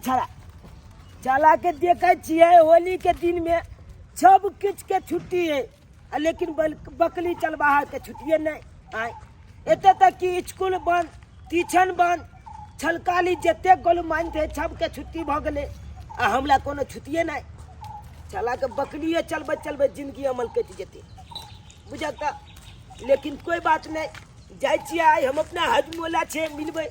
छड़ा चला के देखे छिए होली के दिन में सब किछ के छुट्टी है, लेकिन बकली चलबाहा के छुट्टिए नहीं आए। एते तक कि स्कूल बंद, ट्यूशन बंद, छलकाली जते गोलमाइन थे सबके छुट्टी भ गए, आ हमला कोनो छुट्टिए नहीं। चला के बकलिए चलबे चलबे जिंदगी अमल कट जेते बुझता। लेकिन कोई बात नहीं, जाय छिए आइ हम अपना हजमोला छे मिलबे,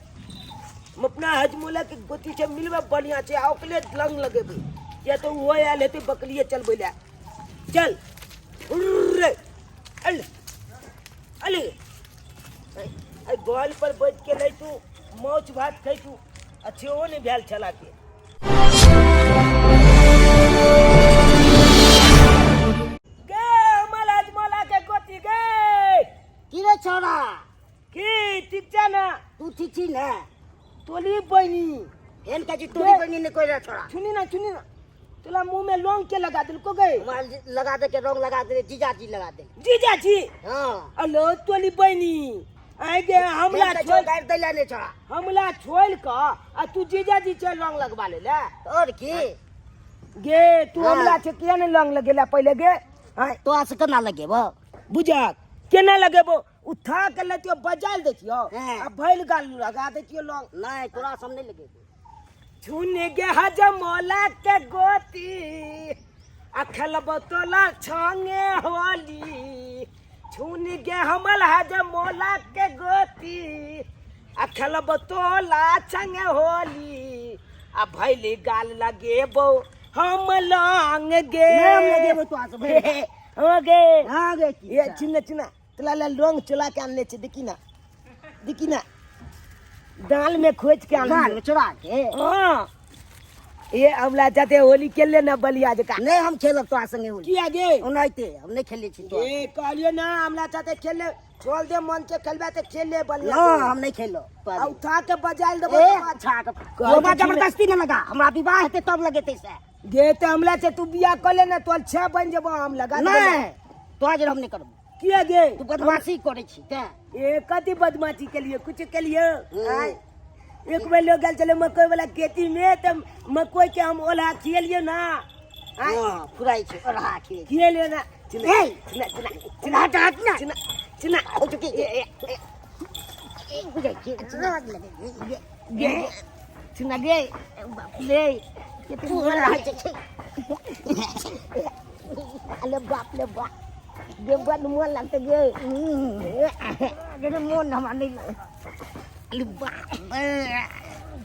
हम अपना हजमोला के गोती छे मिलबे बढ़िया छे, आ ओकले लंग लगेबे, या तो वो आयल हेते बकलिए चलबे ले। चल उर्रे अल अले आई बॉल पर बैठ के नहीं तू मौज भात खाई तू अच्छे हो नहीं भेल चला के। गे हमर हजमोला के गोती गे की रे छोरा की ठीक छे ना? तू ठीक छी ना? तोली बनी एन का जी तोरी बनी ने कोई रे छोरा सुनी ना तोला मुंह में लौंग के लगा दिल को गए हमार लगा दे के रंग लगा दे जीजाजी लगा दे। जीजाजी हां अलो तोली बनी आए गे हमला छोड़ गाड़ देला ने छोरा, हमला छोड़ का आ तू जीजाजी से लौंग लगवा ले ले। और की गे तू हमला से किया ने लौंग लगेला पहले गे? हां तो आस केना लगेबो बुझा केना लगेबो? उठा के लेतियो बजाल देतियो हाँ। आ भइल गाल लगा देतियो लौंग। नहीं तोरा सब नहीं लगेबो। छुने गे हजमोला के गोती आ खेलबो तोला छंगे होली। छुनी गे हमल हजमोला के गोती आ खेलबो तोला छंगे होली। आ भइली गाल लगेबो हम लौंग गे नाम लगेबो तो आस भे हो गे। हां गे की ये चिन्ना तोला ला लौंग चला के आनले छे, देखी ना दाल में खोज के गाल आनले। में चुरा के हाँ ये हमला जाते होली खेले ना बलिया जका नहीं हम खेलब तो संगे होली किया गे? ओनाइते हम नहीं खेले छी तो ये कहलियो ना हमला जाते खेले छोड़ दे मन से खेलबे ते खेले बलिया हां हम नहीं खेलो आ उठा के बजाइल देबो ए तो अच्छा वो बात जबरदस्ती न लगा, हमरा विवाह हेते तब लगेते से। गे ते हमला से तू बियाह कर ले ना तो अच्छा बन जेबो। हम लगा नहीं तो आज हम नहीं करब। किया गे? तू बदमाशी करे छी ते ए कति बदमाशी के लिए कुछ के लिए आय एक बेर लोग गल चले मकई वाला खेती में त मकई के हम ओला खिलियो ना आय हां फुराई छी और हा खिले खिलियो ना चिना ए चिना हट ना चिना हो चुकी बुझे छी चिना लगे गे चिना गे बाप रे ये तू रहा छी अले बाप गे बन मन लगते गे गे मन हम नहीं अली बाप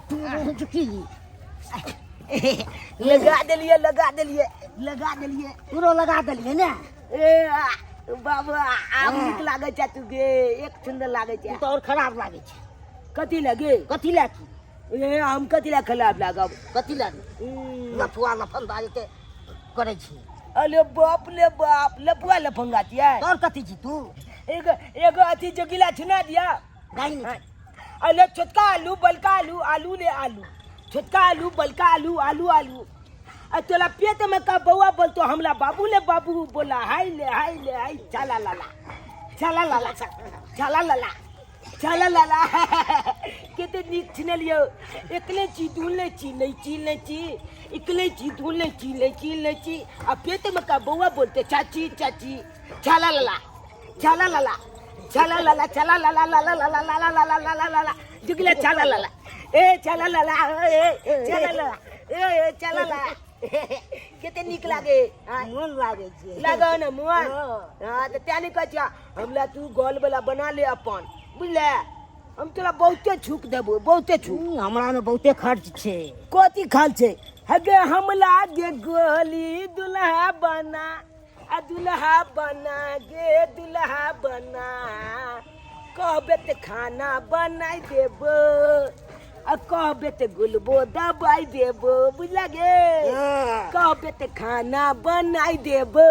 तू हो चुकी लगा देलिए तू लगा दलिए ना। ए बाबा आब नीक लागे छै तू गे, एक सुंदर लागे छै तो और खराब लागे छै। कथी लगे? कथी लागी ए हम कथी ला खराब लागब? कथी लागी लफुआ लफंदारी के करे छी। अरे बाप ले बाप लपुआ लफंगा छियै। तोर कथी छी तू? एगो अथी जो गिला छुना दिया गाई नहीं अरे छोटका आलू बलका आलू आलू ले आलू छोटका आलू बलका आलू आलू आ तोला पेट में का बउआ बोलतो हमला बाबू ले बाबू बोला हाय ले चला लाला केते नीक छिनलियो एकले ची दूले ची नहीं ची एकले ची दूले ची आ पेट में का बउआ बोलते चाची चला लाला जुगला चला लाला ए चला लाला ए चला लाला केते नीक लागे मन लागे छै लागो न मन। हां त त्यानी कह हमला तू गोल वाला बना ले अपन बुझले, हम तोरा बहुते छूक देबो बहुते छूक। हमरा में बहुते खर्च छै। कथी खाल छै? हगे हमला गे गोली दुल्हा बना आ दुल्हा बना गे दुल्हा बना कहबे त खाना बनाई देबो आ कहबे त गुलबो दबाई देबो बुझला गे। कहबे त खाना बनाई देबो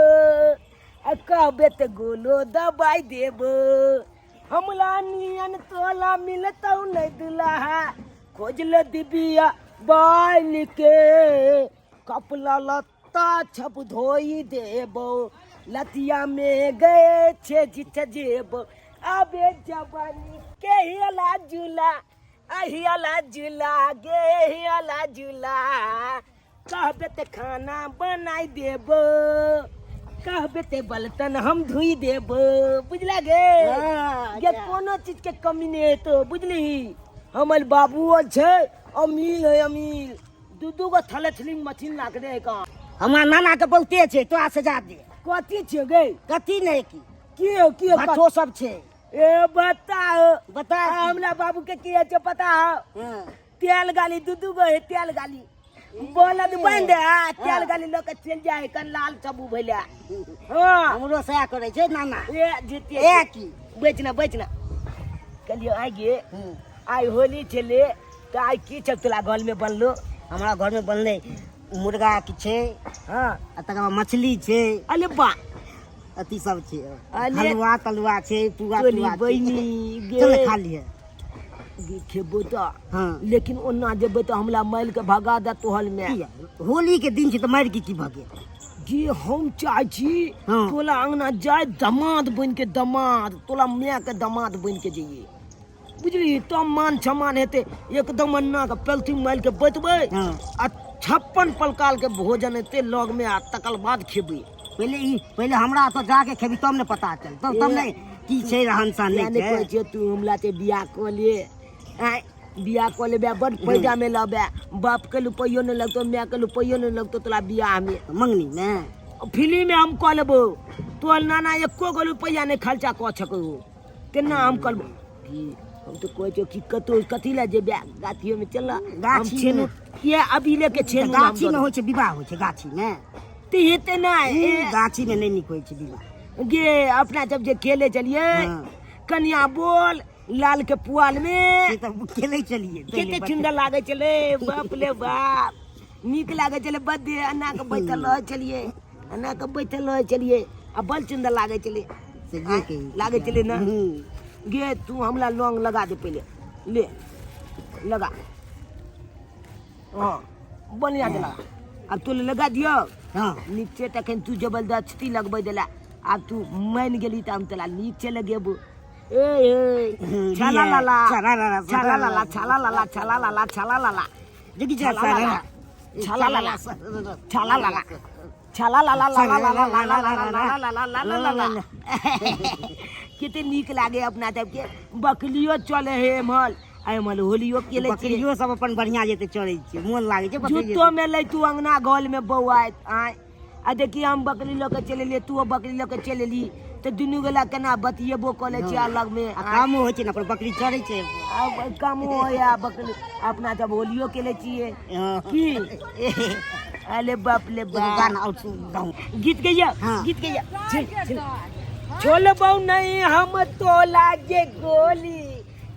आ कहबे त गुलो दबाई देबो। हमला नियन तोला मिलतौ नहीं दुल्हा खोज ले दिबिया बाल के कपला लत्ता छप धोई देबो लतिया में गए छे जित जेबो अबे जवानी के हेला झूला हियाला झूला गे हियाला झूला कहबे ते खाना बनाई देबो कहबे ते बर्तन हम धोई देबो बुझला गे ये कोनो चीज के कमी नहीं है तो बुझली हमर बाबू छै अमीर है अमीर दू गो थले थलिंग मशीन लाग दे का हमार नाना के बहुते छे तो सजा दे कथी छै गे कथी नहीं की की बच्चो सब छे ए बताओ बता हमरा बाबू के की है पता है तेल गाली दू गो है तेल गाली बोलत बंद है तेल गाली लोग चल जाए कन लाल सबू भैला हां हमरो सया करे छे नाना ए जीते ए की बेचना कलियो आई गे आई होली चले तो आई की सब तोला घर में बनलो हमरा घर में बनले मुर्गा की छे हां तकर मछली छे अरे बा अति सब छे अरे हलवा तलवा छे पुआ तोली तुआ बहिनी गे चल खा लिए खेबो तो हां लेकिन ओना जेबे तो हमला माइल के भगा दे तोहल में होली के दिन छे तो मार की भागे जी हम चाहे छी हाँ। तोला अंगना जाए दामाद बन के दामाद तोला मैं के दामाद बन के जाइए बुझली तो मान सम्मान हेते एकदम अन्ना के पेल्थी माइल के बतबै हाँ। आ 56 प्रकार के भोजन हेते लग में आ तकल बाद खेबै पहले हमरा तो जाके खेबी तब ने पता चल तब नहीं की छे रहन सहन नहीं नहीं कहै छे छै तू हमला ते बियाह क ले आय बियाह क लेबे बड़ पैदा में लबे बाप के रुपयो नहीं लगतो मैं के रुपयो नहीं लगतो तोला बियाह में मंगनी में फिल्म में हम क लेबो तोल नाना एको गो रुपया नहीं खर्चा क सको केना हम करबो हम तो कहै छी कि कतो कथी ला जेबे गाछियो में चल गाछी छेनु ये अभी लेके छेनु गाछी में होय छे विवाह होय छे गाछी में ते हेते नहीं गाछी में नहीं निक होय छे विवाह गे अपना जब जे खेले चलिए कन्या बोल लाल के पुआल में ये तो खेले चलिए केते सुंदर लागे चले बाप ले बाप नीक लागे चले बदे अन्ना के बैठल रह चलिए अन्ना के बैठल रह चलिए आ बल सुंदर लागे चले से ये के लागे चले ना गे तू हमला लौंग लगा दे पहले ले लगा हाँ बढ़िया से लगा अब तू लगा दियो हां नीचे तखन तू जबरदस्ती लगबै देला अब तू मान गेली त हम तोला नीचे लगेबो ए छाला लाला छाला लाला छाला लाला छाला लाला छाला लाला छाला लाला जगी छाला लाला छाला लाला छाला लाला छाला लाला लाला लाला लाला लाला लाला लाला कितने नीक लागे अपना तब के बकलियो चले हे मल आय मल होलियो केले बकरियो सब अपन बढ़िया जेते चढ़ै छै मोन लागे छै जूतो में ले तू अंगना गोल में बौआत आय आ देखी हम बकरी लेके चले ले तू बकरी लेके चले ली तो दुनू गोला केना बतियेबो कले छै अलग में काम होय छै ना पर बकरी चढ़ै छै अब काम होया बकरी अपना जब होलियो केले छिए की अरे बाप ले बाप गाना गाऊं गीत गैया गीत गैया छोलबौ नहीं हम तो लागे गोली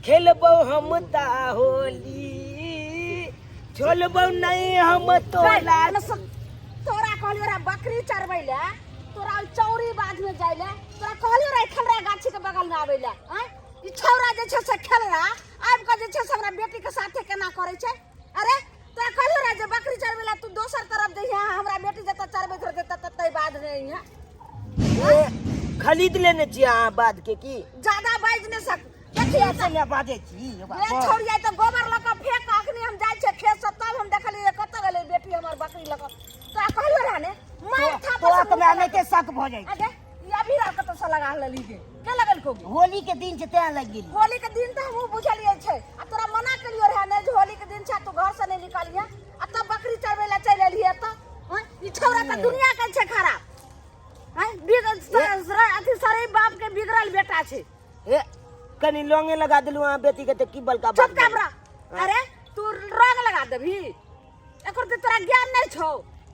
खेलबौ हम ता होली छोलबौ नहीं हम तो लागे तोरा कहलियो रे बकरी चरबै ले तोरा चौरी बाज में जाय ले तोरा कहलियो रे खेलरा गाछी के बगल में आबै ले हैं ई छौरा जे छै से खेलरा आब के जे छै से हमरा बेटी के साथे केना करै छै अरे तोरा कहलियो रे जे बकरी चरबै ले तू दोसर तरफ जइया हमरा बेटी जत चरबै थोड़े ततै बाद नहीं है खरीद लेने छी अहाँ बाद के की ज्यादा बाज न सक देखिए से बाजे छी ये छौरिया त गोबर ल के फेंक अखनी हम जाय छै खेत से तब हम देखलिए कत गेलै बेटी हमर बकरी ल के तोरा कहलियो रे ने मार था तो तुम्हें नहीं के शक भ जाय अरे या भी रात तो सा लगा लेली के लगल को होली के दिन छै तै लग गेली होली के दिन त हम बुझलिए छै आ तोरा मना कलियो रे ने जे होली के दिन छै तू घर से नहीं निकलिया आ तब बकरी चरबै ला चल एलिए त ई छौरा त दुनिया के छै खराब हैं बिगड़ अथी सारे बाप के बिगड़ल बेटा छै ए कनी लोंगे लगा देलु अहाँ बेटी के त की बलका चुप कैमरा अरे तू रंग लगा देबी एकर त तोरा ज्ञान नहीं छौ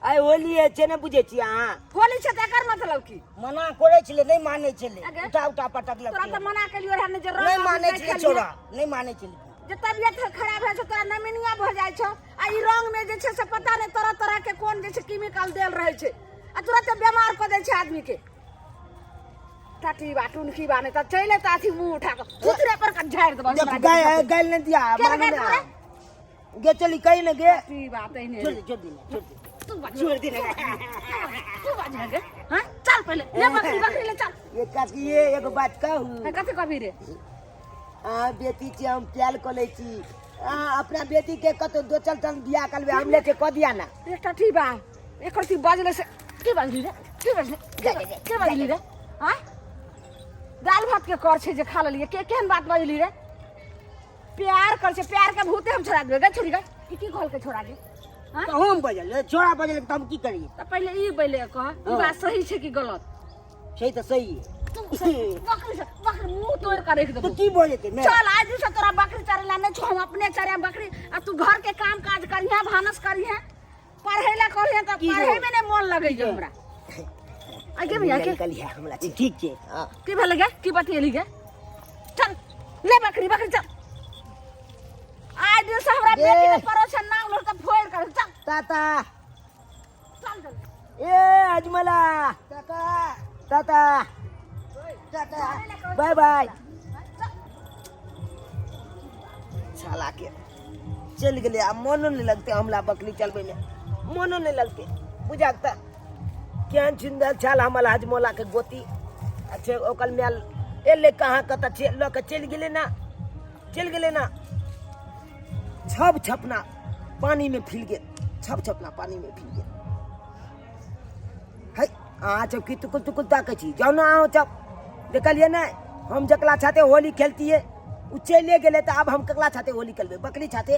आइ होली है छै ने बुझे छी अहाँ होली छै त एकर मतलब की मना करे छले नहीं माने छले अगे। उठा उठा पटक लग तोरा त मना कलियो रे ने जे रंग नहीं माने छले छोरा नहीं माने छले जे तबियत खराब है छै तोरा नमिनिया भ जाय छौ आ ई रंग में जे छै से पता नहीं तरह तरह के कोन जे छै केमिकल देल रहै छै आ तुरंत बीमार क दै छै आदमी के टाटी बाटून की बाने त चले त अथी मुंह उठा के उतरे पर का झाड़ देबा जब गैल न दिया माने ना गे चली कहीं न गे की बात है छोड़ दे तू बात छोड़ दे तू बात है हां चल पहले ले बकरी ले चल ये काकी ये एगो बात कहू कथि कहबी रे आ बेटी छी हम प्यार क लै छी अपना बेटी के कतो दो चल तन बियाह करबे हम लेके क दिया ना एकटा ठीक बा एकर ती बाजले से के बाजली रे के बाजली रे हां दाल भात के कर छे जे खा लेलिए के केहन बात बाजली रे प्यार कर छे प्यार के भूते हम छोड़ा देबे छोड़ी गे की घोल के छोड़ा दे हां तो हम बजल छोड़ा बजल तो हम की करिए त पहले ई बैले कह ई बात सही छे कि गलत सही तो सही है बकरी मुंह तोड़ कर रख तो दे की बोले थे मैं चल आज से तोरा बकरी चरेला नहीं छो हम अपने चरे बकरी आ तू घर के काम काज करिया भानस करिया पढ़ेला करिया त पढ़े में नहीं मन लगे जे हमरा आगे भैया के निकल है हमरा ठीक छे हां की भेल गे की बतियली गे चल ले बकरी बकरी चल आज से हमरा बेटी के परोसन नाम लोग त फोड़ कर चल ताता चल चल ए अजमला ताता बाय बाय साला के चल गेले आ मनो नहीं लगते हमला बकरी चलबे में मनो नहीं लगते बुझाता केहन सुंदर छल हमला हजमोला के गोती अच्छे ओकल मेल एले कहाँ कत ल के चल गेले ना छप छपना पानी में फिल गेल छप छपना पानी में फिल गेल है आ जब की तुकुल तुकुल ताकै छी जाओ ना आओ जब देखलिए ना हम जकला छाते होली खेलती है उ चले गेले तो अब हम ककला छाते होली खेलबे बकरी छाते